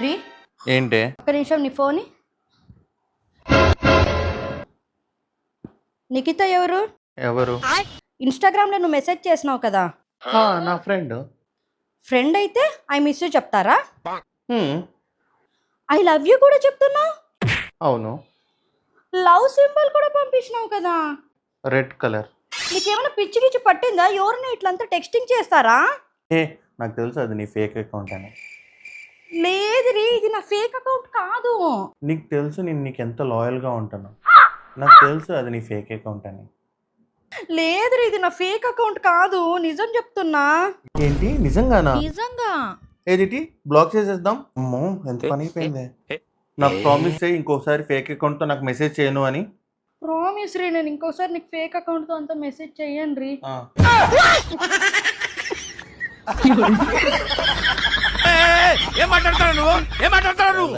రీ ఏంటి? ఒక్క నిమిషం నీ ఫోన్. నిఖిత ఎవరు? ఎవరు? ఇన్స్టాగ్రామ్లో నువ్వు మెసేజ్ చేసినావు కదా, నా ఫ్రెండ్. ఫ్రెండ్ అయితే ఐ మిస్ యూ చెప్తారా? ఐ లవ్ యూ కూడా చెప్తున్నావు. అవును. లవ్ సింబల్ కూడా పంపించినావు కదా. Red colour. నీకేమైనా పిచ్చి గిచ్చి పట్టిందా? ఎవరిని ఇట్లంతా టెక్స్టింగ్ చేస్తారా? నాకు తెలుసు అది నీ ఫేక్ అకౌంట్ అని. లేదు రీ, ఇది నా ఫేక్ అకౌంట్ కాదు. నీకు తెలుసు నేను నీకు ఎంత లాయల్గా ఉంటాను. నాకు తెలుసు అది నీ ఫేక్ అకౌంట్ అని. లేదు రీ, ఇది నా ఫేక్ అకౌంట్ కాదు, నిజం చెప్తున్నా. ఏంటి నిజంగానా? నిజంగా. ఏదిటి బ్లాక్ చేసేద్దాం. అమ్మో ఎంత పని అయిపోయింది. నాకు ప్రామిస్ చేయి ఇంకోసారి ఫేక్ అకౌంట్తో నాకు మెసేజ్ చేయను అని. ప్రామిస్ రీ, నేను ఇంకోసారి నీకు ఫేక్ అకౌంట్తో అంతా మెసేజ్ చెయ్యను రీ. ఏం మాట్లాడతావు నువ్వు?